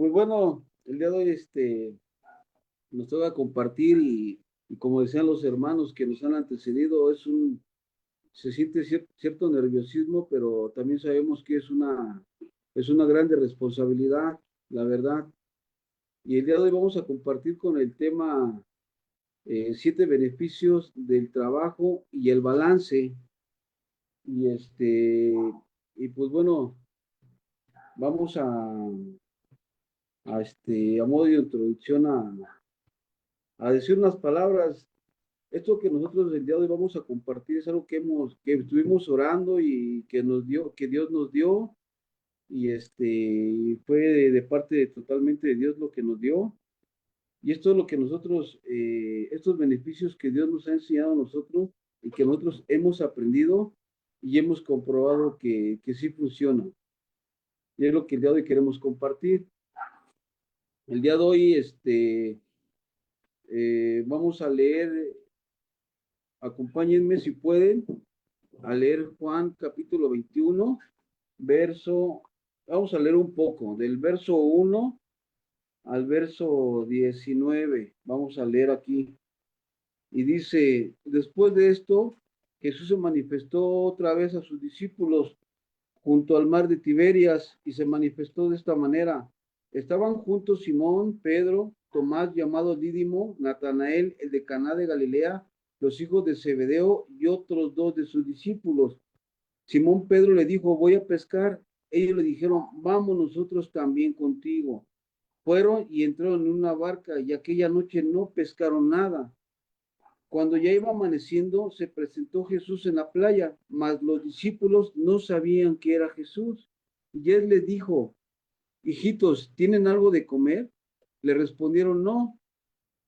Pues bueno, el día de hoy nos toca compartir y como decían los hermanos que nos han antecedido, se siente cierto nerviosismo, pero también sabemos que es una grande responsabilidad, la verdad. Y el día de hoy vamos a compartir con el tema 7 beneficios del trabajo y el balance. Y y pues bueno, vamos a modo de introducción a decir unas palabras. Esto que nosotros el día de hoy vamos a compartir es algo que estuvimos orando y que Dios nos dio, y fue de parte totalmente de Dios lo que nos dio. Y esto es lo que nosotros, estos beneficios que Dios nos ha enseñado a nosotros y que nosotros hemos aprendido y hemos comprobado que sí funciona. Y es lo que el día de hoy queremos compartir. El día de hoy, vamos a leer, acompáñenme si pueden, a leer Juan capítulo 21, vamos a leer un poco, del verso 1 al verso 19, vamos a leer aquí. Y dice, después de esto, Jesús se manifestó otra vez a sus discípulos junto al mar de Tiberias y se manifestó de esta manera. Estaban juntos Simón, Pedro, Tomás llamado Dídimo, Natanael, el de Caná de Galilea, los hijos de Zebedeo y otros dos de sus discípulos. Simón Pedro le dijo, voy a pescar. Ellos le dijeron, vamos nosotros también contigo. Fueron y entraron en una barca y aquella noche no pescaron nada. Cuando ya iba amaneciendo, se presentó Jesús en la playa, mas los discípulos no sabían que era Jesús. Y él les dijo, hijitos, ¿tienen algo de comer? Le respondieron, no.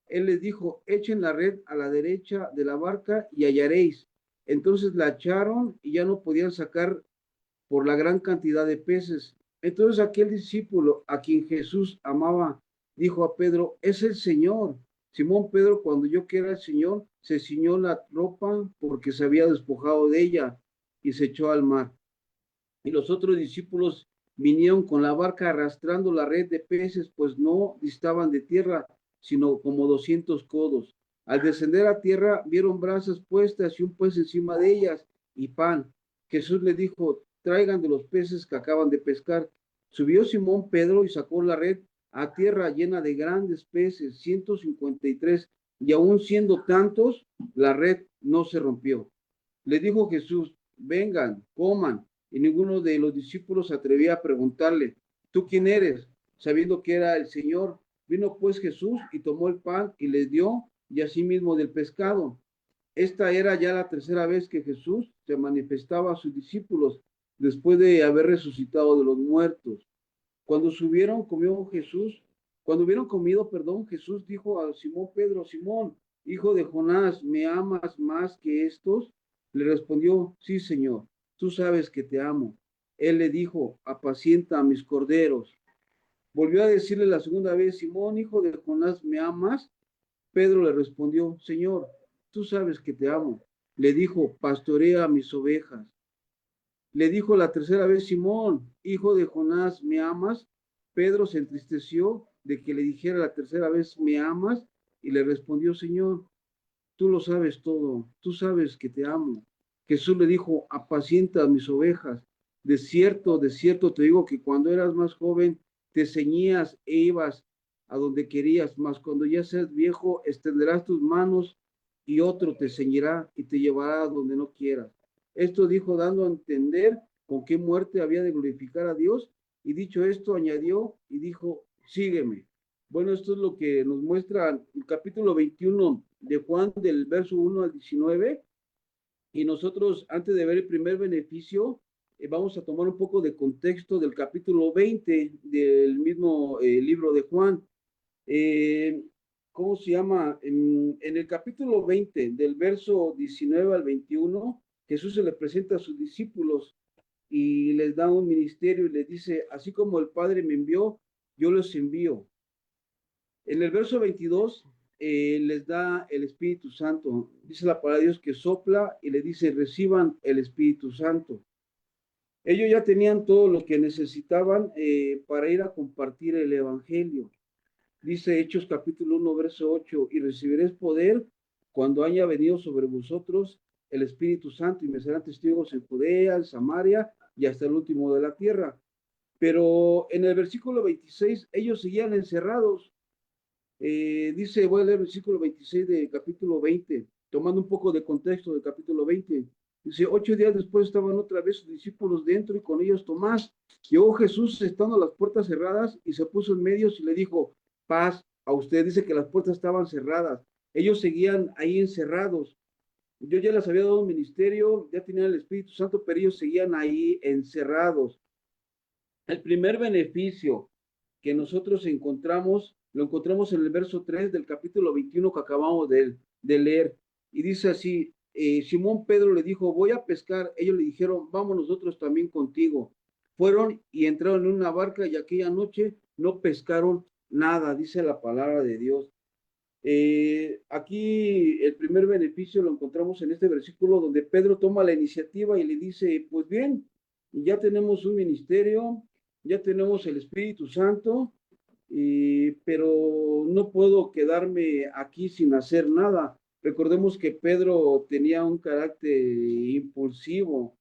Él les dijo, echen la red a la derecha de la barca y hallaréis. Entonces la echaron y ya no podían sacar por la gran cantidad de peces. Entonces aquel discípulo a quien Jesús amaba dijo a Pedro, es el Señor. Simón Pedro, cuando oyó que era el Señor, se ciñó la ropa porque se había despojado de ella y se echó al mar. Y los otros discípulos vinieron con la barca arrastrando la red de peces, pues no distaban de tierra, sino como 200 codos. Al descender a tierra, vieron brasas puestas y un pez encima de ellas y pan. Jesús les dijo, traigan de los peces que acaban de pescar. Subió Simón Pedro y sacó la red a tierra llena de grandes peces, 153, y aún siendo tantos, la red no se rompió. Le dijo Jesús, vengan, coman. Y ninguno de los discípulos se atrevía a preguntarle, ¿tú quién eres? Sabiendo que era el Señor. Vino pues Jesús y tomó el pan y les dio, y asimismo del pescado. Esta era ya la tercera vez que Jesús se manifestaba a sus discípulos después de haber resucitado de los muertos. Cuando subieron, comió Jesús, cuando hubieron comido, perdón, Jesús dijo a Simón Pedro, Simón, hijo de Jonás, ¿me amas más que estos? Le respondió, sí, Señor, tú sabes que te amo. Él le dijo, apacienta a mis corderos. Volvió a decirle la segunda vez, Simón, hijo de Jonás, ¿me amas? Pedro le respondió, Señor, tú sabes que te amo. Le dijo, pastorea mis ovejas. Le dijo la tercera vez, Simón, hijo de Jonás, ¿me amas? Pedro se entristeció de que le dijera la tercera vez, ¿me amas? Y le respondió, Señor, tú lo sabes todo, tú sabes que te amo. Jesús le dijo, apacienta mis ovejas. De cierto te digo que cuando eras más joven, te ceñías e ibas a donde querías, mas cuando ya seas viejo, extenderás tus manos y otro te ceñirá y te llevará a donde no quieras. Esto dijo dando a entender con qué muerte había de glorificar a Dios, y dicho esto añadió y dijo, sígueme. Bueno, esto es lo que nos muestra el capítulo 21 de Juan, del verso 1 al 19. Y nosotros, antes de ver el primer beneficio, vamos a tomar un poco de contexto del capítulo 20 del mismo libro de Juan. Eh, ¿Cómo se llama? En el capítulo 20, del verso 19 al 21, Jesús se le presenta a sus discípulos y les da un ministerio y les dice, así como el Padre me envió, yo los envío. En el verso 22 les da el Espíritu Santo. Dice la palabra de Dios que sopla y le dice, reciban el Espíritu Santo. Ellos ya tenían todo lo que necesitaban para ir a compartir el Evangelio. Dice Hechos capítulo 1, verso 8, y recibiréis poder cuando haya venido sobre vosotros el Espíritu Santo y me serán testigos en Judea, en Samaria y hasta el último de la tierra. Pero en el versículo 26, ellos seguían encerrados. Dice, voy a leer el versículo 26 del capítulo 20, tomando un poco de contexto del capítulo 20. Dice, 8 días después estaban otra vez sus discípulos dentro y con ellos Tomás. Llegó Jesús estando las puertas cerradas y se puso en medio y le dijo, paz a usted. Dice que las puertas estaban cerradas. Ellos seguían ahí encerrados. Yo ya les había dado un ministerio, ya tenían el Espíritu Santo, pero ellos seguían ahí encerrados. El primer beneficio que nosotros encontramos, lo encontramos en el verso 3 del capítulo 21 que acabamos de leer. Y dice así, Simón Pedro le dijo, voy a pescar. Ellos le dijeron, vamos nosotros también contigo. Fueron y entraron en una barca y aquella noche no pescaron nada, dice la palabra de Dios. Aquí el primer beneficio lo encontramos en este versículo donde Pedro toma la iniciativa y le dice, pues bien, ya tenemos un ministerio, ya tenemos el Espíritu Santo, pero no puedo quedarme aquí sin hacer nada. Recordemos que Pedro tenía un carácter impulsivo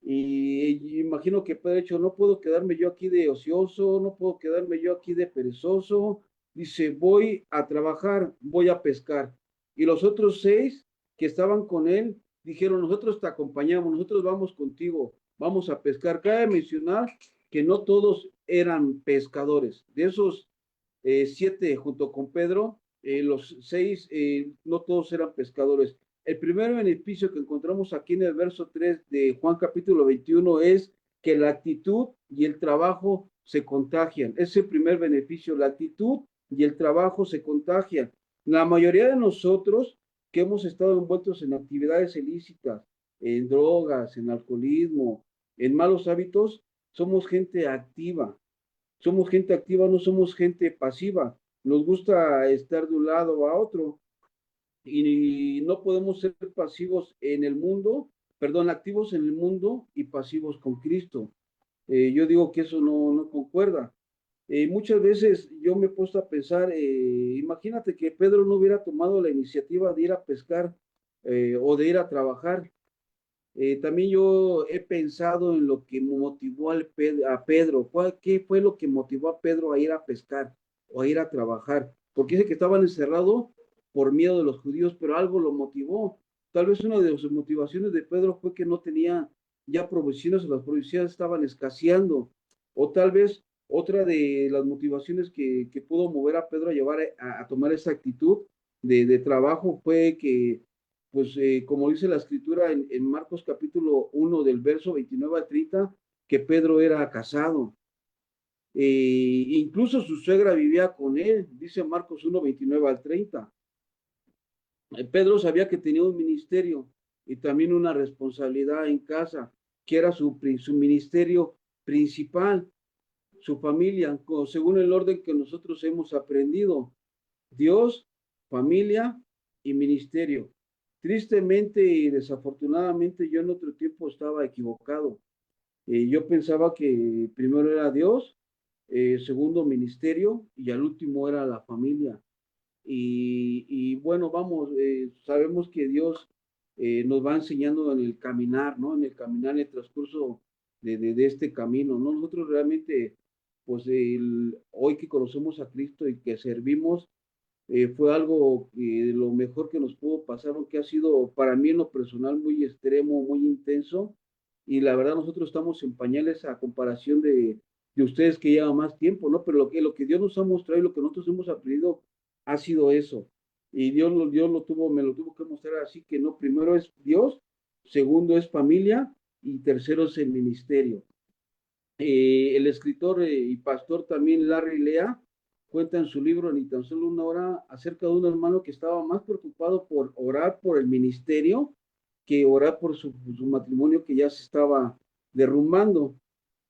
y imagino que Pedro ha dicho, no puedo quedarme yo aquí de ocioso, no puedo quedarme yo aquí de perezoso. Dice, voy a trabajar, voy a pescar. Y los otros 6 que estaban con él dijeron, nosotros te acompañamos, nosotros vamos contigo, vamos a pescar. Cabe mencionar que no todos eran pescadores. De esos 7 junto con Pedro, los 6 no todos eran pescadores. El primer beneficio que encontramos aquí en el verso 3 de Juan capítulo 21 es que la actitud y el trabajo se contagian. Es el primer beneficio, la actitud y el trabajo se contagian. La mayoría de nosotros que hemos estado envueltos en actividades ilícitas, en drogas, en alcoholismo, en malos hábitos, somos gente activa, no somos gente pasiva. Nos gusta estar de un lado a otro y no podemos ser pasivos en el mundo, perdón, activos en el mundo y pasivos con Cristo. Yo digo que eso no concuerda. Muchas veces yo me he puesto a pensar, imagínate que Pedro no hubiera tomado la iniciativa de ir a pescar o de ir a trabajar. También yo he pensado en lo que motivó a Pedro. ¿Qué fue lo que motivó a Pedro a ir a pescar o a ir a trabajar? Porque dice que estaban encerrados por miedo de los judíos, pero algo lo motivó. Tal vez una de sus motivaciones de Pedro fue que no tenía ya provisiones o las provisiones estaban escaseando. O tal vez otra de las motivaciones que pudo mover a Pedro a llevar a tomar esa actitud de trabajo fue que pues como dice la escritura en Marcos capítulo 1 del verso 29 al 30, que Pedro era casado. Incluso su suegra vivía con él, dice Marcos 1, 29 al 30. Pedro sabía que tenía un ministerio y también una responsabilidad en casa, que era su ministerio principal, su familia, según el orden que nosotros hemos aprendido. Dios, familia y ministerio. Tristemente y desafortunadamente yo en otro tiempo estaba equivocado. Yo pensaba que primero era Dios, segundo ministerio y al último era la familia. Y bueno, vamos, sabemos que Dios nos va enseñando en el caminar, ¿no? En el caminar, en el transcurso de este camino, ¿no? Nosotros realmente, pues hoy que conocemos a Cristo y que servimos, fue algo que lo mejor que nos pudo pasar, que ha sido para mí en lo personal muy extremo, muy intenso, y la verdad nosotros estamos en pañales a comparación de ustedes que llevan más tiempo, ¿no? Pero lo que Dios nos ha mostrado y lo que nosotros hemos aprendido ha sido eso. Y me lo tuvo que mostrar así que no, primero es Dios, segundo es familia y tercero es el ministerio. El escritor y pastor también Larry Lea cuenta en su libro Ni tan solo una hora acerca de un hermano que estaba más preocupado por orar por el ministerio que orar por su matrimonio que ya se estaba derrumbando.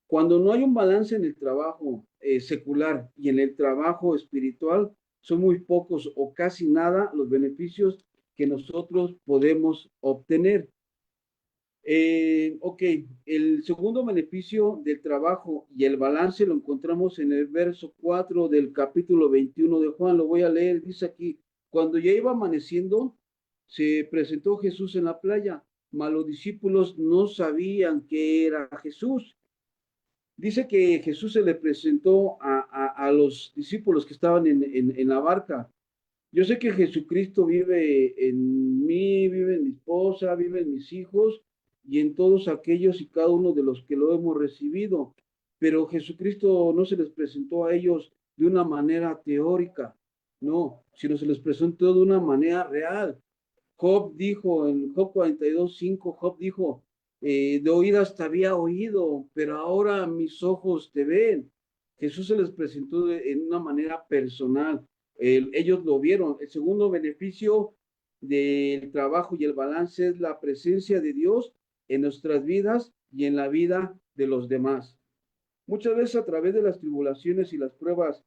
Cuando no hay un balance en el trabajo secular y en el trabajo espiritual, son muy pocos o casi nada los beneficios que nosotros podemos obtener. Ok, el segundo beneficio del trabajo y el balance lo encontramos en el verso 4 del capítulo 21 de Juan. Lo voy a leer. Dice aquí, cuando ya iba amaneciendo, se presentó Jesús en la playa, mas los discípulos no sabían que era Jesús. Dice que Jesús se le presentó a los discípulos que estaban en la barca. Yo sé que Jesucristo vive en mí, vive en mi esposa, vive en mis hijos y en todos aquellos y cada uno de los que lo hemos recibido. Pero Jesucristo no se les presentó a ellos de una manera teórica, no, sino se les presentó de una manera real. Job dijo en Job 42:5, Job dijo, de oídas te había oído, pero ahora mis ojos te ven. Jesús se les presentó en una manera personal. Ellos lo vieron. El segundo beneficio del trabajo y el balance es la presencia de Dios en nuestras vidas y en la vida de los demás. Muchas veces a través de las tribulaciones y las pruebas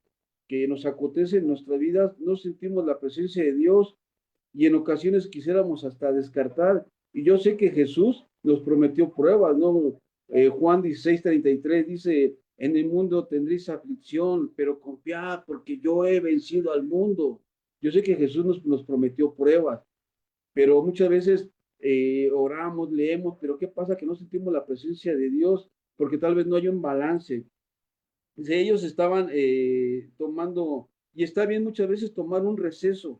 que nos acontecen en nuestras vidas, no sentimos la presencia de Dios y en ocasiones quisiéramos hasta descartar. Y yo sé que Jesús nos prometió pruebas, ¿no? Juan 16:33 dice, en el mundo tendréis aflicción, pero confiad porque yo he vencido al mundo. Yo sé que Jesús nos prometió pruebas, pero muchas veces oramos, leemos, pero ¿qué pasa? Que no sentimos la presencia de Dios porque tal vez no hay un balance. Dice, ellos estaban tomando, y está bien muchas veces tomar un receso,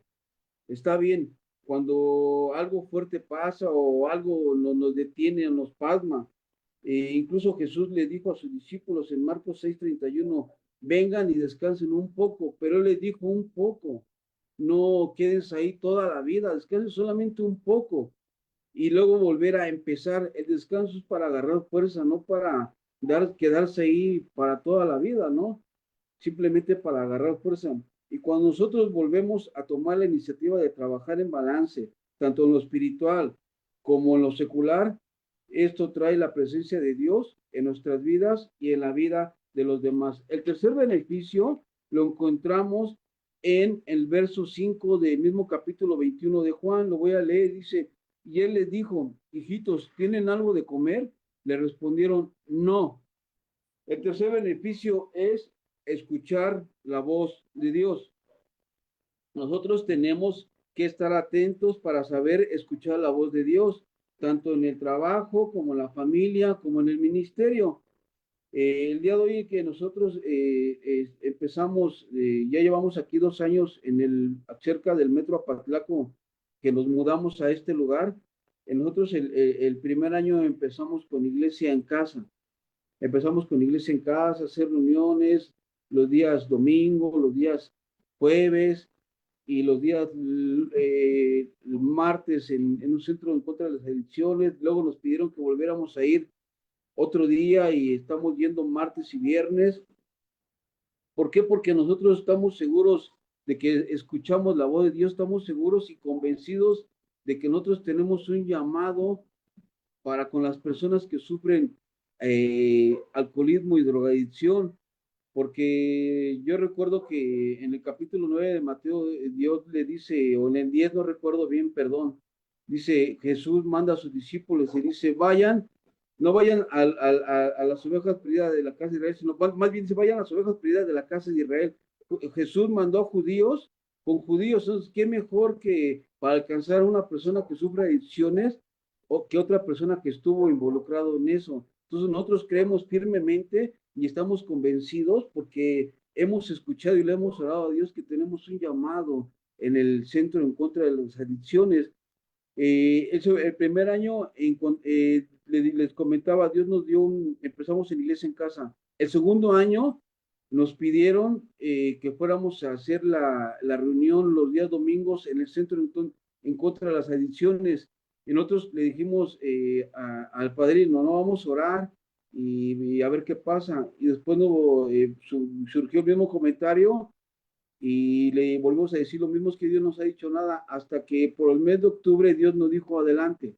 está bien, cuando algo fuerte pasa o algo nos detiene o nos pasma. Incluso Jesús le dijo a sus discípulos en Marcos 6:31, vengan y descansen un poco, pero él les dijo un poco, no quédense ahí toda la vida, descansen solamente un poco y luego volver a empezar. El descanso es para agarrar fuerza, no para quedarse ahí para toda la vida, ¿no? Simplemente para agarrar fuerza. Y cuando nosotros volvemos a tomar la iniciativa de trabajar en balance, tanto en lo espiritual como en lo secular, esto trae la presencia de Dios en nuestras vidas y en la vida de los demás. El tercer beneficio lo encontramos en el verso 5 del mismo capítulo 21 de Juan. Lo voy a leer. Dice, y él les dijo, hijitos, ¿tienen algo de comer? Le respondieron, no. El tercer beneficio es escuchar la voz de Dios. Nosotros tenemos que estar atentos para saber escuchar la voz de Dios, tanto en el trabajo como en la familia, como en el ministerio. El día de hoy que nosotros empezamos, ya llevamos aquí 2 años cerca del Metro Apatlaco, que nos mudamos a este lugar. Nosotros el primer año empezamos con iglesia en casa. Empezamos con iglesia en casa, hacer reuniones los días domingo, los días jueves y los días martes en un centro en contra de las adicciones. Luego nos pidieron que volviéramos a ir otro día y estamos yendo martes y viernes. ¿Por qué? Porque nosotros estamos seguros de que escuchamos la voz de Dios, estamos seguros y convencidos de que nosotros tenemos un llamado para con las personas que sufren alcoholismo y drogadicción, porque yo recuerdo que en el capítulo 9 de Mateo, Dios le dice, o en el 10 no recuerdo bien, perdón, dice, Jesús manda a sus discípulos y dice, vayan, no vayan a las ovejas perdidas de la casa de Israel, sino más bien dice, vayan a las ovejas perdidas de la casa de Israel. Jesús mandó a judíos con judíos, entonces, ¿qué mejor que para alcanzar a una persona que sufre adicciones o que otra persona que estuvo involucrado en eso? Entonces nosotros creemos firmemente y estamos convencidos porque hemos escuchado y le hemos orado a Dios que tenemos un llamado en el centro en contra de las adicciones. El primer año les comentaba, Dios nos dio empezamos en iglesia en casa. El segundo año nos pidieron que fuéramos a hacer la reunión los días domingos en el centro en contra de las adicciones. Y nosotros le dijimos al padrino, no vamos a orar y a ver qué pasa. Y después no, surgió el mismo comentario y le volvimos a decir lo mismo, que Dios nos ha dicho nada, hasta que por el mes de octubre Dios nos dijo adelante,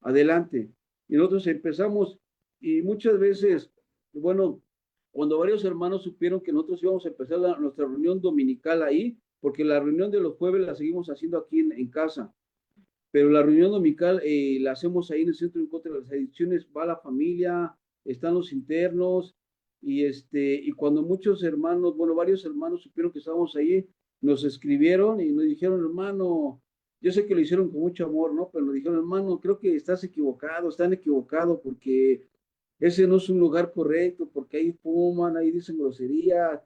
adelante. Y nosotros empezamos y muchas veces, bueno, cuando varios hermanos supieron que nosotros íbamos a empezar nuestra reunión dominical ahí, porque la reunión de los jueves la seguimos haciendo aquí en casa. pero la reunión dominical la hacemos ahí en el Centro en Contra de las Adicciones, va la familia, están los internos, y cuando muchos hermanos, bueno, varios hermanos supieron que estábamos ahí, nos escribieron y nos dijeron, hermano, yo sé que lo hicieron con mucho amor, ¿no? Pero nos dijeron, hermano, creo que estás equivocado, están equivocados porque ese no es un lugar correcto, porque ahí fuman, ahí dicen groserías.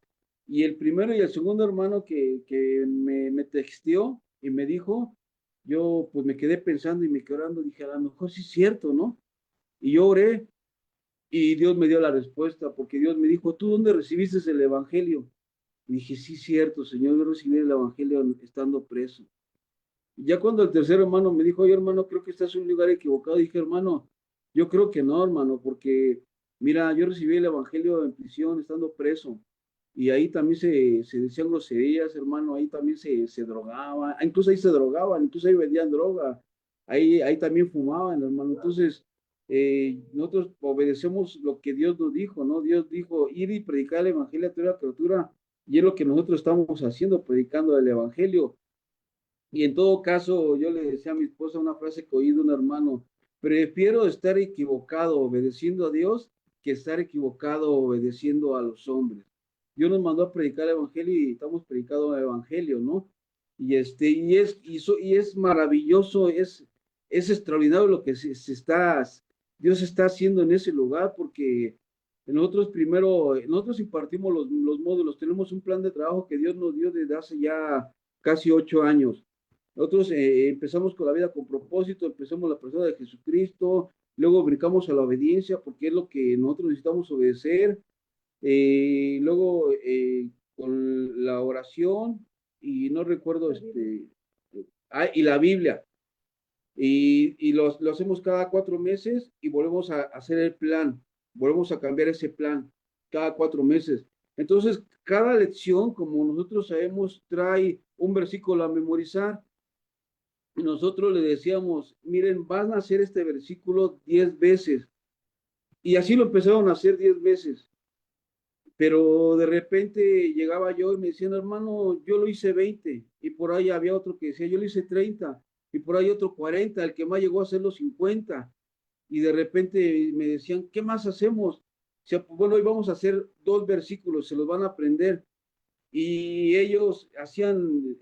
Y el primero y el segundo hermano que me texteó y me dijo, yo pues me quedé pensando y me quedé orando, dije, a lo mejor sí es cierto, ¿no? Y yo oré y Dios me dio la respuesta, porque Dios me dijo, ¿tú dónde recibiste el evangelio? Y dije, sí, cierto, Señor, yo recibí el evangelio estando preso. Y ya cuando el tercer hermano me dijo, oye, hermano, creo que estás en un lugar equivocado, dije, hermano, yo creo que no, hermano, porque mira, yo recibí el evangelio en prisión, estando preso. Y ahí también se decían groserías, hermano, ahí también se drogaban, incluso ahí se drogaban, incluso ahí vendían droga, ahí también fumaban, hermano. Entonces, nosotros obedecemos lo que Dios nos dijo, ¿no? Dios dijo, ir y predicar el evangelio a toda criatura, y es lo que nosotros estamos haciendo, predicando el evangelio. Y en todo caso, yo le decía a mi esposa una frase que oí de un hermano, prefiero estar equivocado obedeciendo a Dios que estar equivocado obedeciendo a los hombres. Dios nos mandó a predicar el evangelio y estamos predicando el evangelio, ¿no? Y es maravilloso, es extraordinario lo que Dios está haciendo en ese lugar, porque nosotros impartimos los módulos, tenemos un plan de trabajo que Dios nos dio desde hace ya casi 8 años. Nosotros empezamos con la vida con propósito, empezamos la persona de Jesucristo, luego brincamos a la obediencia porque es lo que nosotros necesitamos obedecer, luego con la oración y no recuerdo, y la Biblia. Y lo hacemos cada 4 meses y volvemos a hacer el plan, volvemos a cambiar ese plan cada 4 meses. Entonces, cada lección, como nosotros sabemos, trae un versículo a memorizar. Nosotros le decíamos, miren, van a hacer este versículo 10 veces. Y así lo empezaron a hacer 10 veces. Pero de repente llegaba yo y me decían, hermano, yo lo hice 20. Y por ahí había otro que decía, yo lo hice 30. Y por ahí otro 40. El que más llegó a hacer los 50. Y de repente me decían, ¿qué más hacemos? O sea, pues, bueno, hoy vamos a hacer 2 versículos, se los van a aprender. Y ellos hacían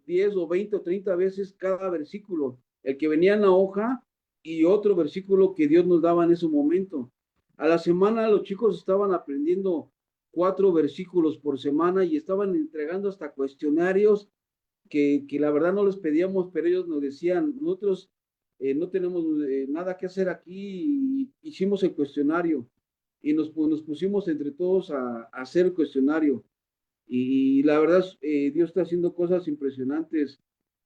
10 o 20 o 30 veces cada versículo, el que venía en la hoja y otro versículo que Dios nos daba en ese momento. A la semana los chicos estaban aprendiendo 4 versículos por semana y estaban entregando hasta cuestionarios que la verdad no les pedíamos, pero ellos nos decían, nosotros no tenemos nada que hacer aquí, y hicimos el cuestionario y nos pusimos entre todos a hacer el cuestionario. Y la verdad, Dios está haciendo cosas impresionantes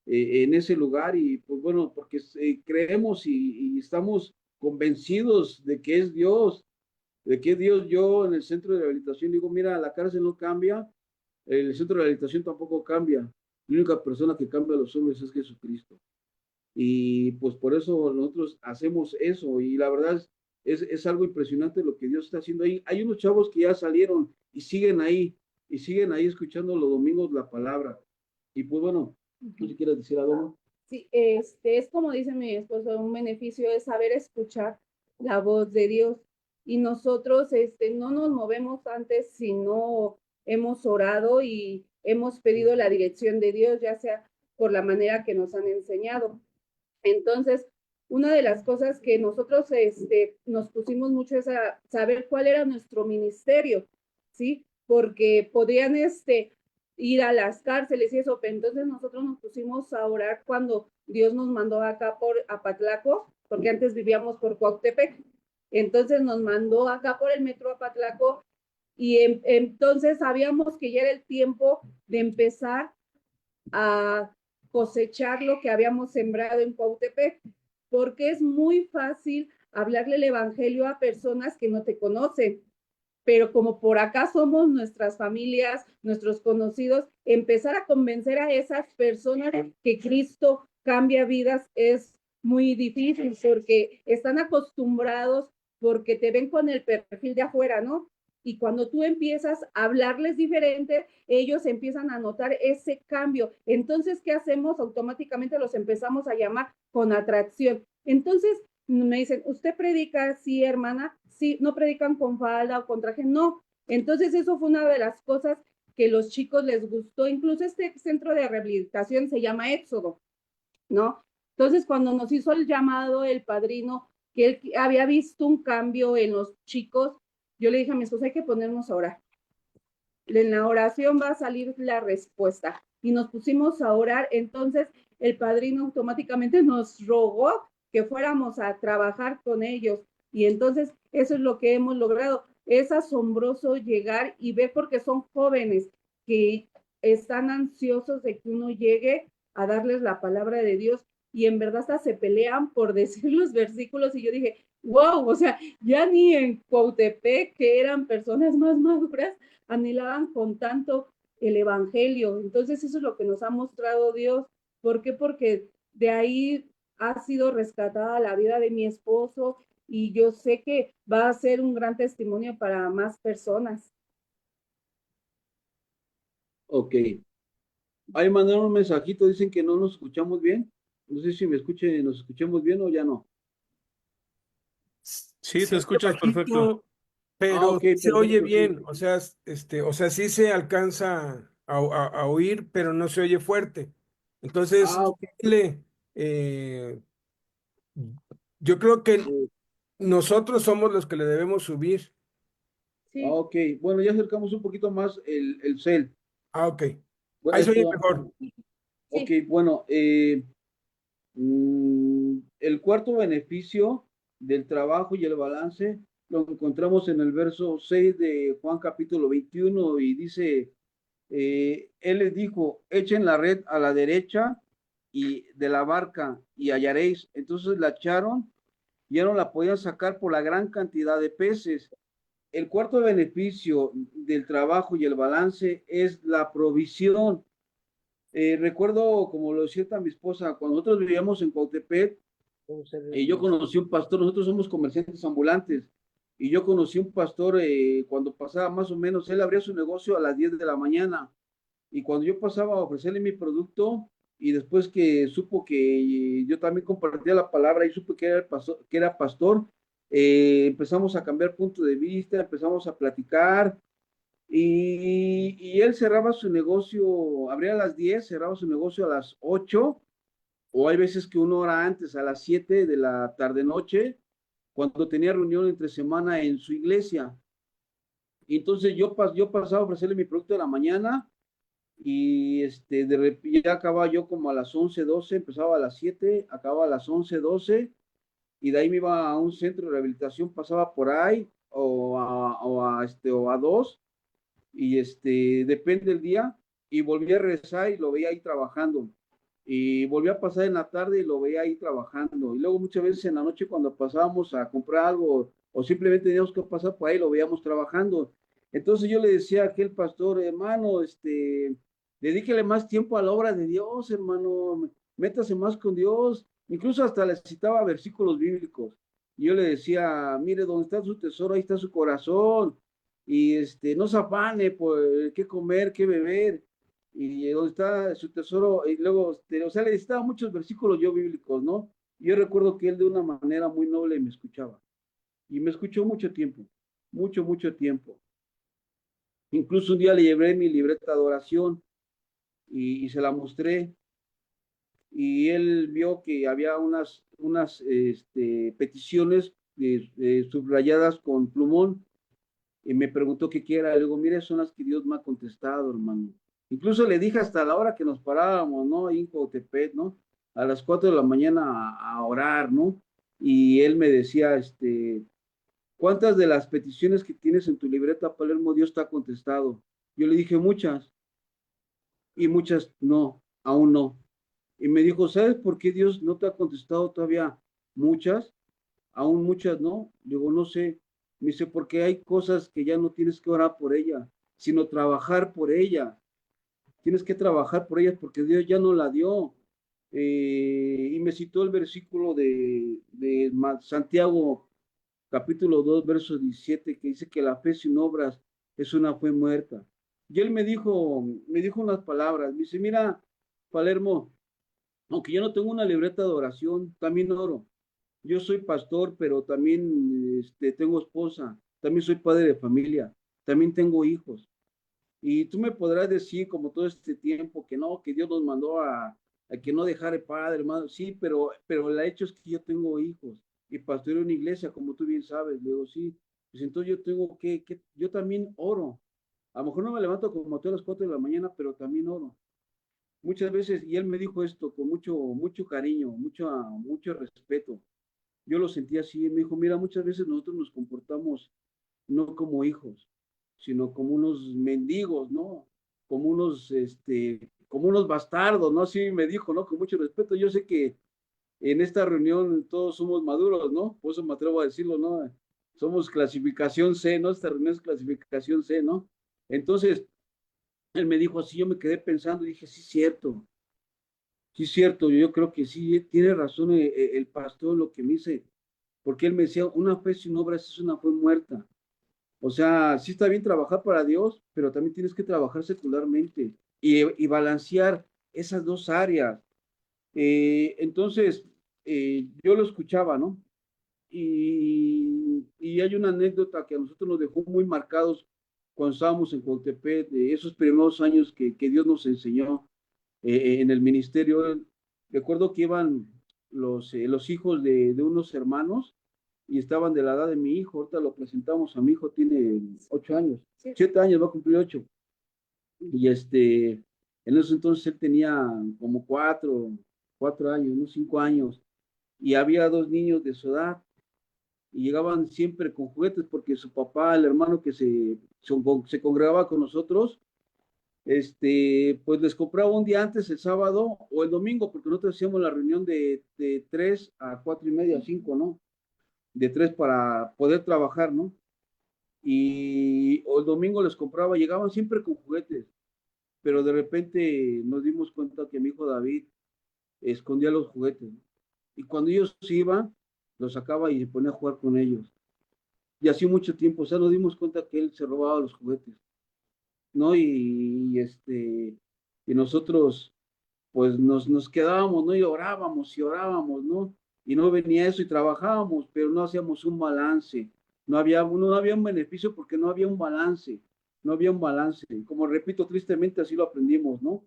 en ese lugar y pues bueno, porque creemos y estamos convencidos de que es Dios, de que es Dios. Yo en el centro de rehabilitación digo, mira, la cárcel no cambia, el centro de rehabilitación tampoco cambia. La única persona que cambia a los hombres es Jesucristo. Y pues por eso nosotros hacemos eso y la verdad es algo impresionante lo que Dios está haciendo ahí. Hay unos chavos que ya salieron y siguen ahí escuchando los domingos la palabra. Y pues bueno, no sé si quieres decir algo. Sí, es como dice mi esposo, un beneficio es saber escuchar la voz de Dios. Y nosotros, no nos movemos antes si no hemos orado y hemos pedido la dirección de Dios, ya sea por la manera que nos han enseñado. Entonces, una de las cosas que nosotros nos pusimos mucho es a saber cuál era nuestro ministerio, ¿sí? Porque podrían ir a las cárceles y eso, pero entonces nosotros nos pusimos a orar cuando Dios nos mandó acá por Apatlaco, porque antes vivíamos por Cuautepec, entonces nos mandó acá por el metro Apatlaco y entonces sabíamos que ya era el tiempo de empezar a cosechar lo que habíamos sembrado en Cuautepec, porque es muy fácil hablarle el evangelio a personas que no te conocen, pero como por acá somos nuestras familias, nuestros conocidos, empezar a convencer a esas personas que Cristo cambia vidas es muy difícil porque están acostumbrados, porque te ven con el perfil de afuera, ¿no? Y cuando tú empiezas a hablarles diferente, ellos empiezan a notar ese cambio. Entonces, ¿qué hacemos? Automáticamente los empezamos a llamar con atracción. Entonces, me dicen, ¿usted predica? Sí, hermana. Sí, no predican con falda o con traje. No. Entonces, eso fue una de las cosas que los chicos les gustó. Incluso este centro de rehabilitación se llama Éxodo, ¿no? Entonces, cuando nos hizo el llamado el padrino, que él había visto un cambio en los chicos, yo le dije a mi esposa, hay que ponernos a orar. En la oración va a salir la respuesta. Y nos pusimos a orar. Entonces, el padrino automáticamente nos rogó que fuéramos a trabajar con ellos. Y entonces, eso es lo que hemos logrado. Es asombroso llegar y ver, porque son jóvenes que están ansiosos de que uno llegue a darles la palabra de Dios, y en verdad hasta se pelean por decir los versículos, y yo dije, wow, o sea, ya ni en Cuautepec, que eran personas más maduras, anhelaban con tanto el evangelio. Entonces eso es lo que nos ha mostrado Dios. ¿Por qué? Porque de ahí ha sido rescatada la vida de mi esposo, y yo sé que va a ser un gran testimonio para más personas. Ok. Ahí mandaron un mensajito, dicen que no nos escuchamos bien. No sé si nos escuchamos bien o ya no. Sí, Se te oye escuchas perfecto. bajito, Ah, pero ok, sí se oye perfecto, sí. bien. O sea, sí se alcanza a oír, pero no se oye fuerte. Entonces, Ah, ok. le, eh, yo creo que eh, nosotros somos los que le debemos subir. Sí, ok. Bueno, ya acercamos un poquito más el cel. Ah, ok. Bueno, Ahí se oye mejor. ok, sí. bueno, el cuarto beneficio del trabajo y el balance lo encontramos en el verso 6 de Juan capítulo 21 y dice, él les dijo, echen la red a la derecha y de la barca y hallaréis. Entonces la echaron y ya no la podían sacar por la gran cantidad de peces. El cuarto beneficio del trabajo y el balance es la provisión. Recuerdo, como lo decía mi esposa, cuando nosotros vivíamos en Cuautepec, yo conocí un pastor, nosotros somos comerciantes ambulantes, y yo conocí un pastor cuando pasaba más o menos, él abría su negocio a las 10 de la mañana, y cuando yo pasaba a ofrecerle mi producto, y después que supo que yo también compartía la palabra y supo que era pastor, empezamos a cambiar punto de vista, empezamos a platicar, y él cerraba su negocio, abría a las 10, cerraba su negocio a las 8, o hay veces que una hora antes, a las 7 de la tarde-noche, cuando tenía reunión entre semana en su iglesia. Y entonces yo pasaba a ofrecerle mi producto de la mañana y ya acababa yo como a las 11 12, empezaba a las 7, acababa a las 11 12 y de ahí me iba a un centro de rehabilitación, pasaba por ahí o a dos y depende del día, y volví a rezar y lo veía ahí trabajando. Y volví a pasar en la tarde y lo veía ahí trabajando. Y luego muchas veces en la noche cuando pasábamos a comprar algo o simplemente teníamos que pasar por ahí, lo veíamos trabajando. Entonces yo le decía a aquel pastor, hermano, dedíquele más tiempo a la obra de Dios, hermano, métase más con Dios. Incluso hasta le citaba versículos bíblicos. Y yo le decía, mire, donde está su tesoro, ahí está su corazón, y no se afane por qué comer, qué beber, y donde está su tesoro, y luego, o sea, le citaba muchos versículos yo bíblicos, ¿no? Y yo recuerdo que él de una manera muy noble me escuchaba, y me escuchó mucho tiempo, mucho, mucho tiempo. Incluso un día le llevé mi libreta de oración y se la mostré, y él vio que había unas peticiones subrayadas con plumón, y me preguntó qué quiera. Le digo, mire, son las que Dios me ha contestado, hermano. Incluso le dije hasta la hora que nos parábamos, ¿no? Ahí en Coatepec, ¿no? A las 4 de la mañana a orar, ¿no? Y él me decía, ¿cuántas de las peticiones que tienes en tu libreta, Palermo, Dios te ha contestado? Yo le dije, muchas, y muchas no, aún no. Y me dijo, ¿sabes por qué Dios no te ha contestado todavía muchas? Aún muchas no. Digo, no sé. Me dice, porque hay cosas que ya no tienes que orar por ella, sino trabajar por ella. Tienes que trabajar por ellas porque Dios ya no la dio. Y me citó el versículo de Santiago capítulo 2, verso 17, que dice que la fe sin obras es una fe muerta. Y él me dijo unas palabras, me dice, mira, Palermo, aunque yo no tengo una libreta de oración, también oro. Yo soy pastor, pero también tengo esposa, también soy padre de familia, también tengo hijos. Y tú me podrás decir, como todo este tiempo, que no, que Dios nos mandó a que no dejara el padre, hermano. Sí, pero el hecho es que yo tengo hijos y pastoreo una iglesia, como tú bien sabes. Le digo, sí, pues entonces yo tengo yo también oro. A lo mejor no me levanto como a las 4 de la mañana, pero también oro. Muchas veces, y él me dijo esto con mucho cariño, mucho respeto. Yo lo sentí así, y me dijo, mira, muchas veces nosotros nos comportamos no como hijos, sino como unos mendigos, ¿no? Como unos bastardos, ¿no? Así me dijo, ¿no? Con mucho respeto. Yo sé que en esta reunión todos somos maduros, ¿no? Por eso me atrevo a decirlo, ¿no? Somos clasificación C, ¿no? Esta reunión es clasificación C, ¿no? Entonces, él me dijo así, yo me quedé pensando y dije, sí, cierto, yo creo que sí, tiene razón el pastor lo que me dice, porque él me decía, una fe sin obras es una fe muerta. O sea, sí está bien trabajar para Dios, pero también tienes que trabajar secularmente y balancear esas dos áreas. Entonces, yo lo escuchaba, ¿no? Y hay una anécdota que a nosotros nos dejó muy marcados cuando estábamos en Coatepec, de esos primeros años que Dios nos enseñó en el ministerio. Recuerdo que iban los hijos de unos hermanos y estaban de la edad de mi hijo. Ahorita lo presentamos a mi hijo, tiene 8 años, 7 años, va a cumplir 8. Y en ese entonces él tenía como 4 años, unos 5 años, y había dos niños de su edad y llegaban siempre con juguetes porque su papá, el hermano que se congregaba con nosotros, pues les compraba un día antes, el sábado o el domingo, porque nosotros hacíamos la reunión de 3 a 4:30, 5, ¿no? De 3 para poder trabajar, ¿no? Y o el domingo les compraba, llegaban siempre con juguetes, pero de repente nos dimos cuenta que mi hijo David escondía los juguetes, ¿no? Y cuando ellos iban, los sacaba y se ponía a jugar con ellos. Y así mucho tiempo, o sea, nos dimos cuenta que él se robaba los juguetes, ¿no? Y nosotros, pues nos quedábamos, ¿no? Y orábamos, ¿no? Y no venía eso y trabajábamos, pero no hacíamos un balance. No había un beneficio porque no había un balance, no había un balance. Como repito, tristemente así lo aprendimos, ¿no?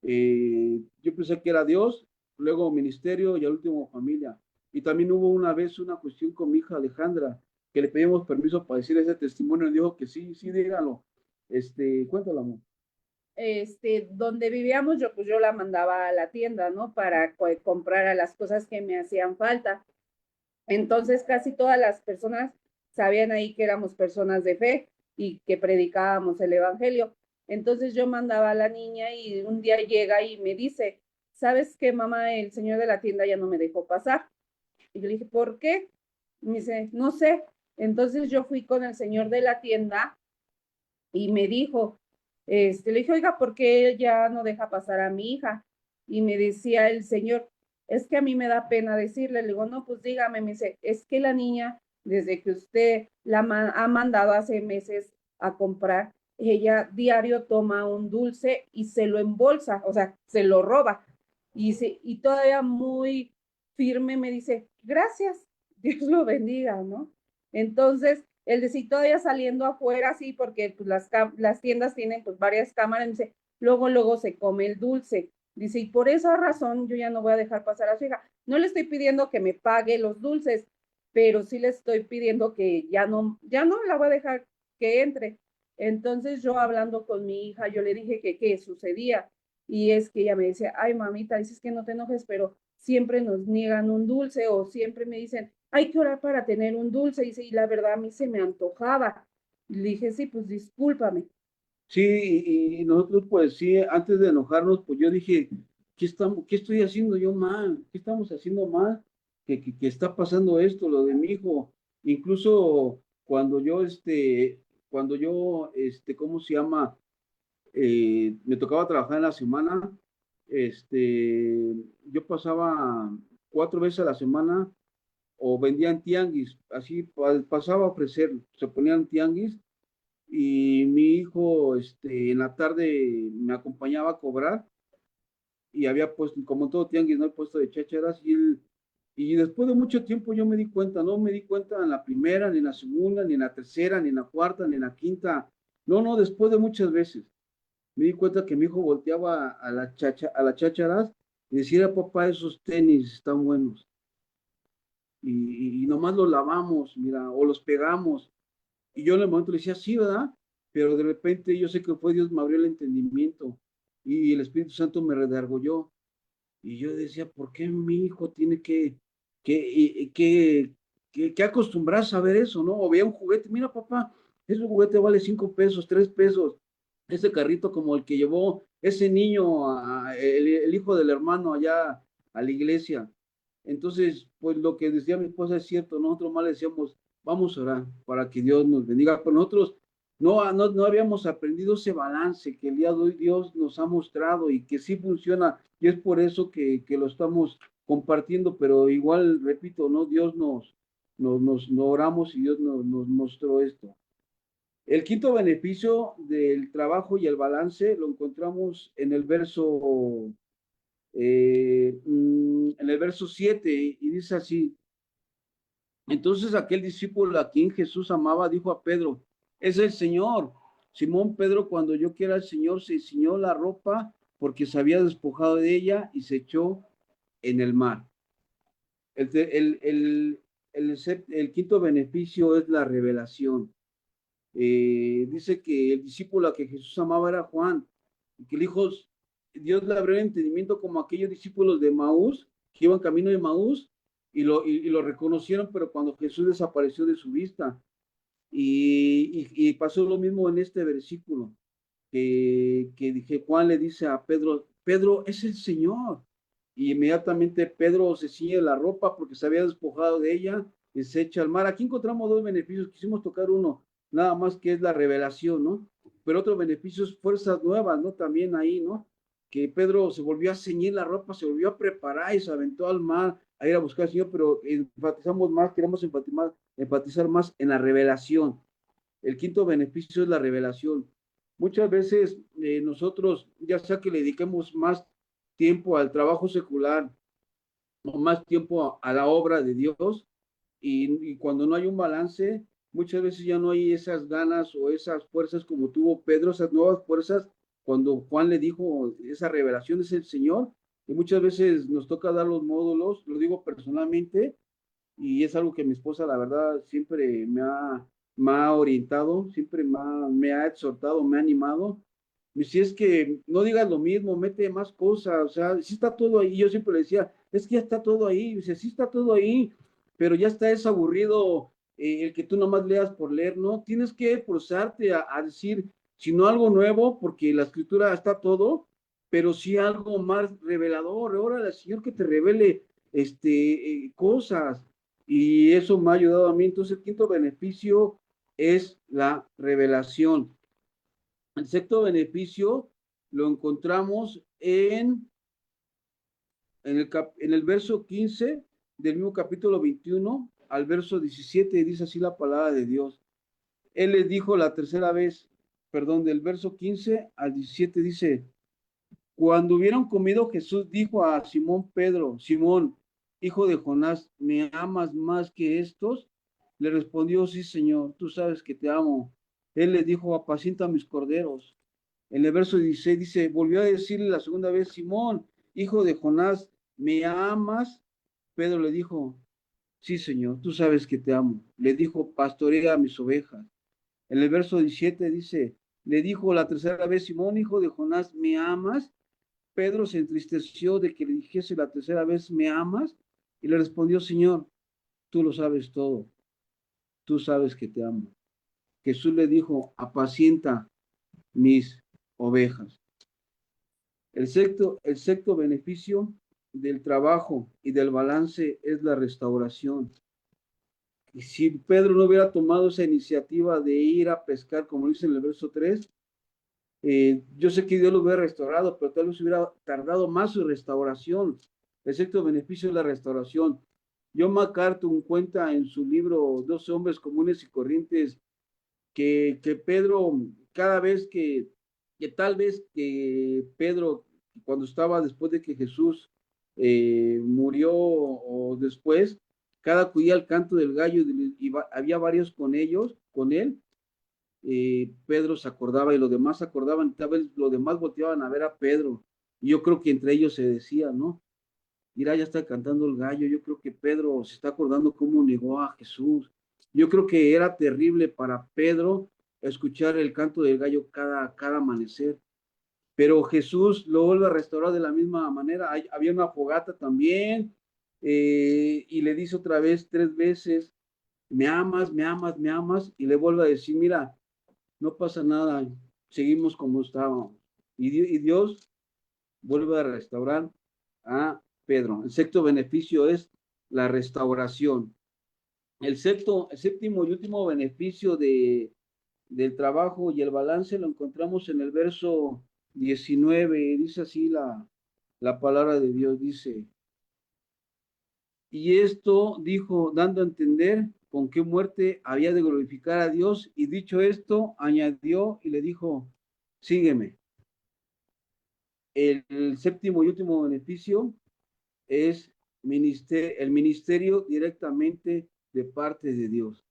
Yo pensé que era Dios, luego ministerio y al último familia. Y también hubo una vez una cuestión con mi hija Alejandra, que le pedimos permiso para decir ese testimonio y dijo que sí, sí, dígalo. Cuéntalo, amor. Donde vivíamos, pues yo la mandaba a la tienda, ¿no? Para comprar las cosas que me hacían falta. Entonces, casi todas las personas sabían ahí que éramos personas de fe y que predicábamos el evangelio. Entonces yo mandaba a la niña y un día llega y me dice, ¿sabes qué, mamá? El señor de la tienda ya no me dejó pasar. Y yo le dije, ¿por qué? Y me dice, no sé. Entonces yo fui con el señor de la tienda y me dijo, le dije, oiga, ¿por qué ya no deja pasar a mi hija? Y me decía el señor, es que a mí me da pena decirle. Le digo, no, pues dígame. Me dice, es que la niña, desde que usted ha mandado hace meses a comprar, ella diario toma un dulce y se lo embolsa, o sea, se lo roba. Y todavía muy firme me dice, gracias, Dios lo bendiga, ¿no? Entonces, el decir todavía saliendo afuera, sí, porque pues, las tiendas tienen pues varias cámaras, dice, luego se come el dulce. Dice, y por esa razón yo ya no voy a dejar pasar a su hija. No le estoy pidiendo que me pague los dulces, pero sí le estoy pidiendo que ya no la voy a dejar que entre. Entonces yo hablando con mi hija, yo le dije que qué sucedía. Y es que ella me dice, ay mamita, dices que no te enojes, pero siempre nos niegan un dulce o siempre me dicen, hay que orar para tener un dulce. Dice, y la verdad a mí se me antojaba. Y le dije, sí, pues discúlpame. Sí, y nosotros pues sí, antes de enojarnos, pues yo dije, qué estoy haciendo yo mal? ¿Qué estamos haciendo mal? Que está pasando esto, lo de mi hijo. Incluso ¿cómo se llama? Me tocaba trabajar en la semana, yo pasaba 4 veces a la semana o vendían tianguis, así pasaba a ofrecer, se ponían tianguis y mi hijo en la tarde me acompañaba a cobrar y había puesto, como todo tianguis, no he puesto de chácharas y después de mucho tiempo yo me di cuenta, no me di cuenta en la primera, ni en la segunda, ni en la tercera, ni en la cuarta, ni en la quinta, no, después de muchas veces me di cuenta que mi hijo volteaba a las chácharas y decía, papá, esos tenis están buenos y nomás los lavamos, mira, o los pegamos. Y yo en el momento le decía, sí, ¿verdad? Pero de repente yo sé que fue Dios, me abrió el entendimiento y el Espíritu Santo me redargulló. Y yo decía, ¿por qué mi hijo tiene que acostumbrarse a ver eso, ¿no? O veía un juguete, mira, papá, ese juguete vale 5 pesos, 3 pesos. Ese carrito como el que llevó ese niño, el hijo del hermano allá a la iglesia. Entonces, pues lo que decía mi esposa es cierto, nosotros más le decíamos, vamos a orar para que Dios nos bendiga, pero nosotros no habíamos aprendido ese balance que el día de hoy Dios nos ha mostrado y que sí funciona, y es por eso que lo estamos compartiendo, pero igual, repito, ¿no? Dios nos oramos y Dios nos mostró esto. El quinto beneficio del trabajo y el balance lo encontramos en el verso 7 y dice así, entonces aquel discípulo a quien Jesús amaba dijo a Pedro, es el Señor. Simón Pedro, cuando yo que era el Señor, se ciñó la ropa porque se había despojado de ella y se echó en el mar. El, el, el, el quinto beneficio es la revelación. Dice que el discípulo a que Jesús amaba era Juan, y que el Hijo, Dios le abrió el entendimiento como aquellos discípulos de Maús, que iban camino de Maús, y lo reconocieron, pero cuando Jesús desapareció de su vista. Y pasó lo mismo en este versículo, que dije, Juan le dice a Pedro, Pedro es el Señor. Y inmediatamente Pedro se ciñe la ropa porque se había despojado de ella y se echa al mar. Aquí encontramos dos beneficios, quisimos tocar uno, nada más que es la revelación, ¿no? Pero otro beneficio es fuerzas nuevas, ¿no? También ahí, ¿no? Que Pedro se volvió a ceñir la ropa, se volvió a preparar y se aventó al mar a ir a buscar al Señor, pero enfatizamos más, queremos enfatizar más en la revelación. El quinto beneficio es la revelación. Muchas veces nosotros, ya sea que le dediquemos más tiempo al trabajo secular o más tiempo a la obra de Dios, y cuando no hay un balance, muchas veces ya no hay esas ganas o esas fuerzas como tuvo Pedro, esas nuevas fuerzas, cuando Juan le dijo, esa revelación es el Señor, y muchas veces nos toca dar los módulos, lo digo personalmente, y es algo que mi esposa, la verdad, siempre me ha orientado, siempre me ha exhortado, me ha animado. Y si es que no digas lo mismo, mete más cosas, o sea, sí está todo ahí. Yo siempre le decía, es que ya está todo ahí. Dice, sí está todo ahí, pero ya está es aburrido el que tú nomás leas por leer, ¿no? Tienes que forzarte a decir, si no algo nuevo, porque la escritura está todo, pero sí algo más revelador. Órale, Señor, que te revele cosas y eso me ha ayudado a mí. Entonces, el quinto beneficio es la revelación. El sexto beneficio lo encontramos en el verso 15 del mismo capítulo 21 al verso 17, dice así la palabra de Dios. Él les dijo la tercera vez, perdón, del verso 15 al 17 dice, cuando hubieron comido, Jesús dijo a Simón Pedro, Simón, hijo de Jonás, ¿me amas más que estos? Le respondió, sí, Señor, tú sabes que te amo. Él le dijo, apacienta mis corderos. En el verso 16 dice, volvió a decirle la segunda vez, Simón, hijo de Jonás, ¿me amas? Pedro le dijo, sí, Señor, tú sabes que te amo. Le dijo, pastorea mis ovejas. En el verso 17 dice, le dijo la tercera vez, Simón, hijo de Jonás, ¿me amas? Pedro se entristeció de que le dijese la tercera vez, ¿me amas? Y le respondió, Señor, tú lo sabes todo, tú sabes que te amo. Jesús le dijo, apacienta mis ovejas. El sexto beneficio del trabajo y del balance es la restauración. Y si Pedro no hubiera tomado esa iniciativa de ir a pescar, como dice en el verso 3, yo sé que Dios lo hubiera restaurado, pero tal vez hubiera tardado más su restauración. El sexto beneficio es la restauración. John MacArthur cuenta en su libro 12 hombres comunes y corrientes que Pedro, cada vez que tal vez que Pedro, cuando estaba después de que Jesús murió o después, cada acudía al canto del gallo y había varios con ellos, con él, Pedro se acordaba y los demás se acordaban, tal vez los demás volteaban a ver a Pedro. Y yo creo que entre ellos se decía, ¿no? Mira, ya está cantando el gallo. Yo creo que Pedro se está acordando cómo negó a Jesús. Yo creo que era terrible para Pedro escuchar el canto del gallo cada amanecer. Pero Jesús lo vuelve a restaurar de la misma manera. Había una fogata también, y le dice otra vez 3 veces, me amas, me amas, me amas, y le vuelve a decir, mira, no pasa nada, seguimos como estábamos. Y Dios vuelve a restaurar a Pedro. El sexto beneficio es la restauración. El séptimo y último beneficio del trabajo y el balance lo encontramos en el verso 19. Dice así la palabra de Dios, dice, y esto dijo, dando a entender con qué muerte había de glorificar a Dios, y dicho esto, añadió y le dijo, sígueme. El séptimo y último beneficio es el ministerio directamente de parte de Dios.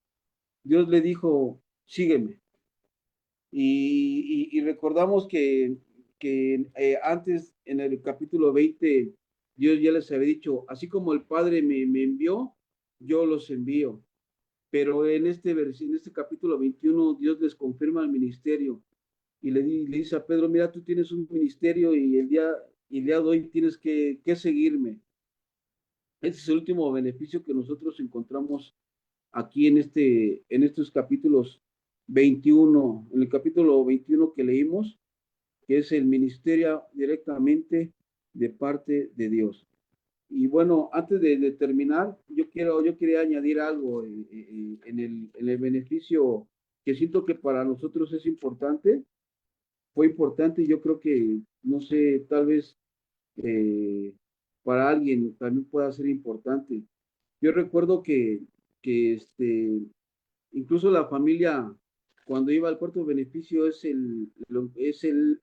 Dios le dijo, sígueme. Y recordamos que antes, en el capítulo 20, Dios ya les había dicho, así como el Padre me envió, yo los envío. Pero en este capítulo 21, Dios les confirma el ministerio y le dice a Pedro, mira, tú tienes un ministerio y el día de hoy tienes que seguirme. Este es el último beneficio que nosotros encontramos aquí en estos capítulos 21, en el capítulo 21 que leímos, que es el ministerio directamente de parte de Dios. Y bueno, antes de terminar, yo quería añadir algo en el beneficio que siento que para nosotros es importante, fue importante, y yo creo que, no sé, tal vez eh, para alguien también pueda ser importante. Yo recuerdo que incluso la familia, cuando iba al cuarto beneficio,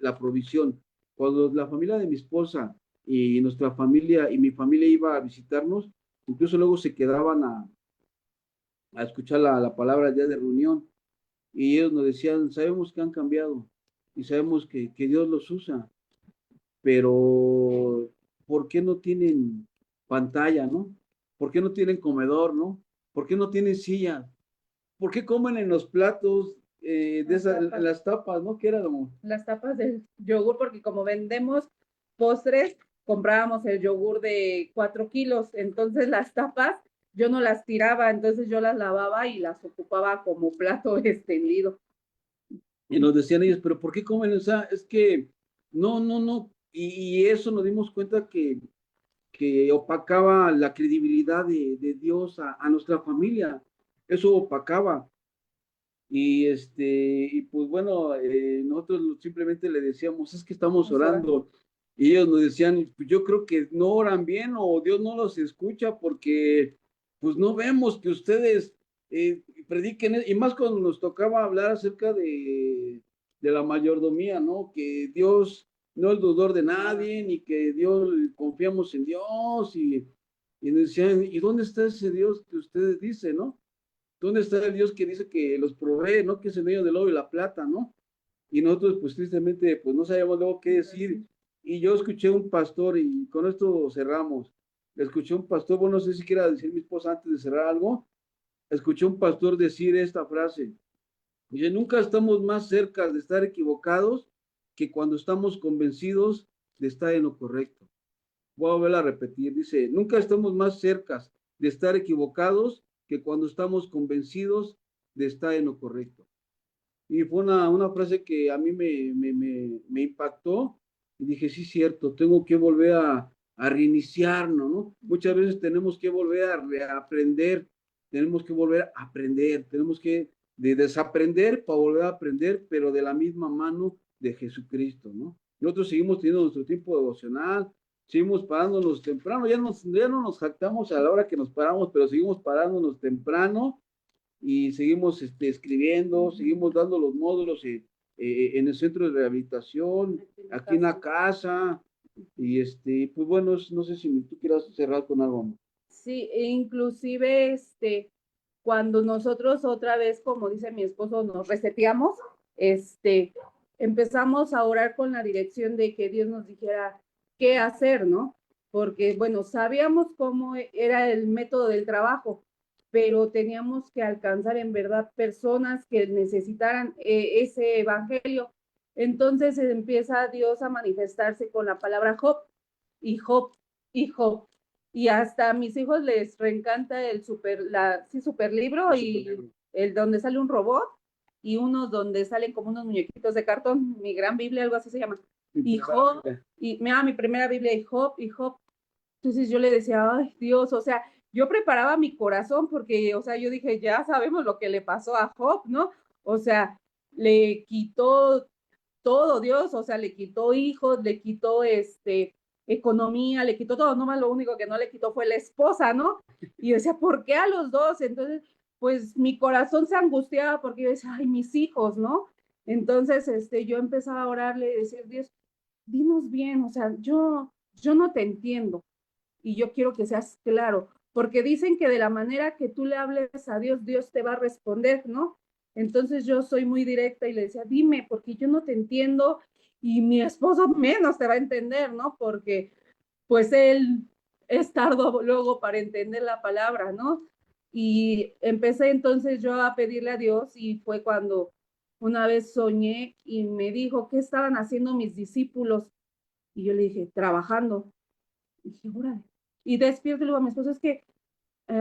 la provisión. Cuando la familia de mi esposa y nuestra familia y mi familia iba a visitarnos, incluso luego se quedaban a escuchar la palabra el día de reunión, y ellos nos decían, sabemos que han cambiado y sabemos que Dios los usa, pero ¿por qué no tienen pantalla, no? ¿Por qué no tienen comedor, no? ¿Por qué no tienen silla? ¿Por qué comen en los platos las tapas, no? ¿Qué era como? Las tapas del yogur, porque como vendemos postres, comprábamos el yogur de 4 kilos, entonces las tapas yo no las tiraba, entonces yo las lavaba y las ocupaba como plato extendido. Y nos decían ellos, pero ¿por qué comen? O sea, es que no, no, no. Y eso nos dimos cuenta que opacaba la credibilidad de Dios a nuestra familia. Eso opacaba. Y pues bueno, nosotros simplemente le decíamos, es que estamos orando. Y ellos nos decían, pues yo creo que no oran bien o Dios no los escucha porque pues no vemos que ustedes prediquen, y más cuando nos tocaba hablar acerca de la mayordomía, ¿no? Que Dios no es deudor de nadie, ni que Dios, confiamos en Dios, y nos decían, ¿y dónde está ese Dios que ustedes dicen, no? ¿Dónde está el Dios que dice que los provee, no? Que es el medio del oro y la plata, ¿no? Y nosotros, pues tristemente, pues no sabíamos luego qué decir. Y yo escuché un pastor, y con esto cerramos. Escuché un pastor, bueno, no sé si quiera decir mi esposa antes de cerrar algo. Escuché un pastor decir esta frase. Dice, nunca estamos más cerca de estar equivocados que cuando estamos convencidos de estar en lo correcto. Voy a volver a repetir. Dice, nunca estamos más cerca de estar equivocados que cuando estamos convencidos de estar en lo correcto. Y fue una frase que a mí me impactó, y dije, sí, cierto, tengo que volver a reiniciarnos, ¿no? Muchas veces tenemos que volver a reaprender, tenemos que volver a aprender, tenemos que desaprender para volver a aprender, pero de la misma mano de Jesucristo, ¿no? Nosotros seguimos teniendo nuestro tiempo devocional, seguimos parándonos temprano, ya no nos jactamos a la hora que nos paramos, pero seguimos parándonos temprano y seguimos escribiendo, seguimos dando los módulos en el centro de rehabilitación, aquí en la casa, y pues bueno, no sé si tú quieras cerrar con algo más. Sí, e inclusive cuando nosotros otra vez, como dice mi esposo, nos reseteamos, empezamos a orar con la dirección de que Dios nos dijera qué hacer, ¿no? Porque, bueno, sabíamos cómo era el método del trabajo, pero teníamos que alcanzar en verdad personas que necesitaran ese evangelio. Entonces empieza Dios a manifestarse con la palabra Job, y Job, y Job. Y hasta a mis hijos les reencanta el super libro y el donde sale un robot y unos donde salen como unos muñequitos de cartón, mi gran Biblia, algo así se llama. Y Job, y mi primera Biblia, y Job, y Job. Entonces yo le decía, ay Dios, o sea, yo preparaba mi corazón porque, o sea, yo dije, ya sabemos lo que le pasó a Job, ¿no? O sea, le quitó todo Dios, o sea, le quitó hijos, le quitó economía, le quitó todo, nomás lo único que no le quitó fue la esposa, ¿no? Y yo decía, ¿por qué a los dos? Entonces, pues mi corazón se angustiaba porque yo decía, ay, mis hijos, ¿no? Entonces, yo empezaba a orarle y decir, Dios, dinos bien, o sea, yo no te entiendo y yo quiero que seas claro, porque dicen que de la manera que tú le hables a Dios, Dios te va a responder, ¿no? Entonces yo soy muy directa y le decía, dime, porque yo no te entiendo y mi esposo menos te va a entender, ¿no? Porque pues él es tardo luego para entender la palabra, ¿no? Y empecé entonces yo a pedirle a Dios y fue cuando una vez soñé y me dijo, ¿qué estaban haciendo mis discípulos? Y yo le dije, trabajando. Y dije, órale. Y despierto y le digo a mi esposo, es que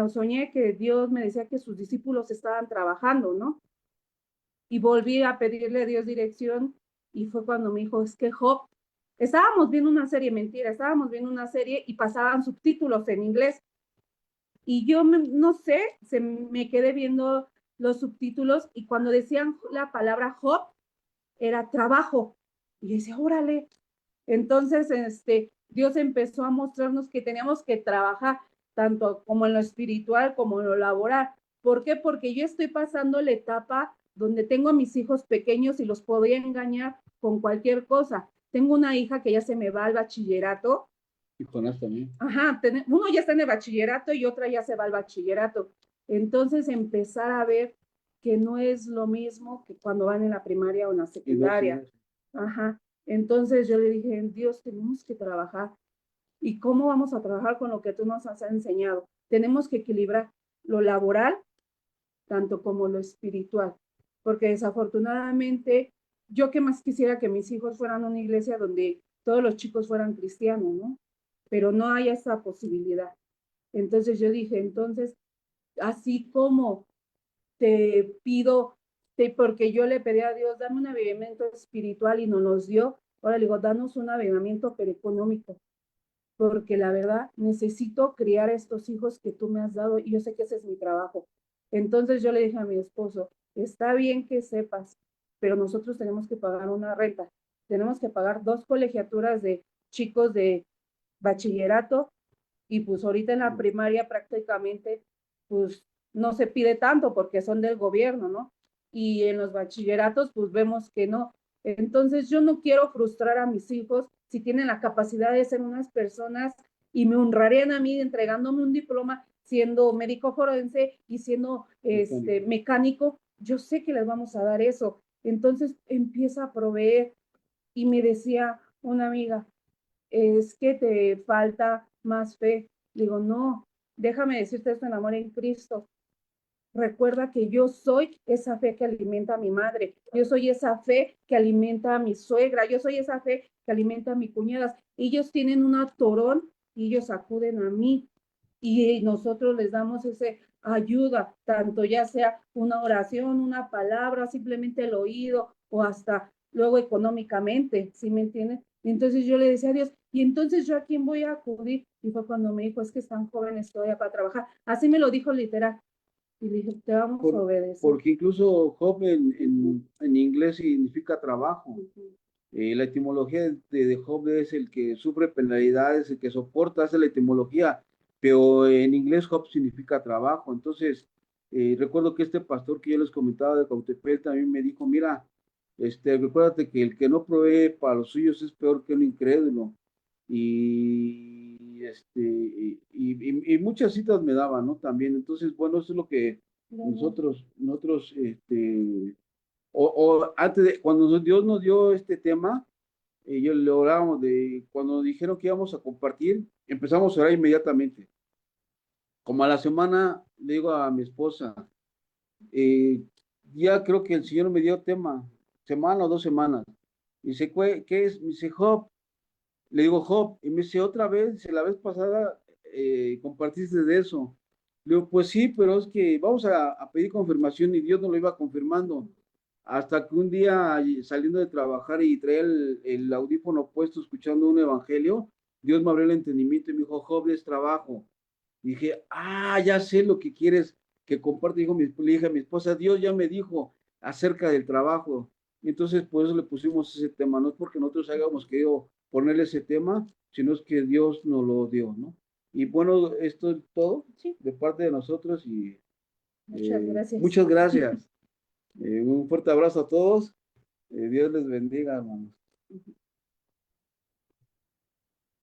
soñé que Dios me decía que sus discípulos estaban trabajando, ¿no? Y volví a pedirle a Dios dirección y fue cuando me dijo, es que Job, estábamos viendo una serie, mentira, estábamos viendo una serie y pasaban subtítulos en inglés y yo no sé, me quedé viendo los subtítulos y cuando decían la palabra Job, era trabajo. Y yo decía, órale. Entonces, Dios empezó a mostrarnos que teníamos que trabajar tanto como en lo espiritual como en lo laboral. ¿Por qué? Porque yo estoy pasando la etapa donde tengo a mis hijos pequeños y los podría engañar con cualquier cosa. Tengo una hija que ya se me va al bachillerato. Y Jonás también. Ajá, uno ya está en el bachillerato y otra ya se va al bachillerato. Entonces, empezar a ver que no es lo mismo que cuando van en la primaria o en la secundaria. Ajá. Entonces yo le dije, Dios, tenemos que trabajar. ¿Y cómo vamos a trabajar con lo que tú nos has enseñado? Tenemos que equilibrar lo laboral tanto como lo espiritual, porque desafortunadamente yo que más quisiera que mis hijos fueran a una iglesia donde todos los chicos fueran cristianos, ¿no? Pero no hay esa posibilidad. Entonces yo dije, entonces, así como te pido, porque yo le pedí a Dios, dame un avivamiento espiritual y no nos dio, ahora le digo, danos un avivamiento pero económico, porque la verdad necesito criar a estos hijos que tú me has dado y yo sé que ese es mi trabajo. Entonces yo le dije a mi esposo, está bien que sepas, pero nosotros tenemos que pagar una renta, tenemos que pagar 2 colegiaturas de chicos de bachillerato y pues ahorita en la primaria prácticamente pues no se pide tanto porque son del gobierno, ¿no? Y en los bachilleratos pues vemos que no. Entonces yo no quiero frustrar a mis hijos si tienen la capacidad de ser unas personas y me honrarían a mí entregándome un diploma siendo médico forense y siendo mecánico, yo sé que les vamos a dar eso. Entonces empieza a proveer y me decía una amiga, es que te falta más fe. Digo, no, déjame decirte esto en amor en Cristo. Recuerda que yo soy esa fe que alimenta a mi madre, yo soy esa fe que alimenta a mi suegra, yo soy esa fe que alimenta a mis cuñadas. Ellos tienen un atorón y ellos acuden a mí y nosotros les damos ese ayuda, tanto ya sea una oración, una palabra, simplemente el oído o hasta luego económicamente, ¿sí me entienden? Entonces yo le decía a Dios, ¿y entonces yo a quién voy a acudir? Y fue cuando me dijo, es que están jóvenes todavía para trabajar. Así me lo dijo literal. Y le dije, te vamos a obedecer. Porque incluso job en inglés significa trabajo. La etimología de Job es el que sufre penalidades, el que soporta, esa es la etimología, pero en inglés Job significa trabajo. Entonces, recuerdo que este pastor que yo les comentaba de Cautepec también me dijo, mira, recuérdate que el que no provee para los suyos es peor que un incrédulo. Y muchas citas me daban, ¿no? También. Entonces, bueno, eso es lo que Claro. nosotros, antes de, cuando Dios nos dio este tema, yo le orábamos cuando nos dijeron que íbamos a compartir, empezamos a orar inmediatamente. Como a la semana, le digo a mi esposa, eh, ya creo que el Señor me dio tema, semana o 2 semanas. Y dice, ¿qué es? Me dice, Job. Le digo, Job, y me dice, otra vez, la vez pasada compartiste de eso. Le digo, pues sí, pero es que vamos a pedir confirmación y Dios nos lo iba confirmando. Hasta que un día saliendo de trabajar y traía el audífono puesto escuchando un evangelio, Dios me abrió el entendimiento y me dijo, Job, es trabajo. Dije, ya sé lo que quieres que comparte. Le dije a mi esposa, Dios ya me dijo acerca del trabajo. Y entonces, por eso le pusimos ese tema. No es porque nosotros hayamos querido ponerle ese tema, sino es que Dios nos lo dio, ¿no? Y bueno, esto es todo Sí, de parte de nosotros y muchas gracias. muchas gracias. Un fuerte abrazo a todos. Dios les bendiga, hermanos.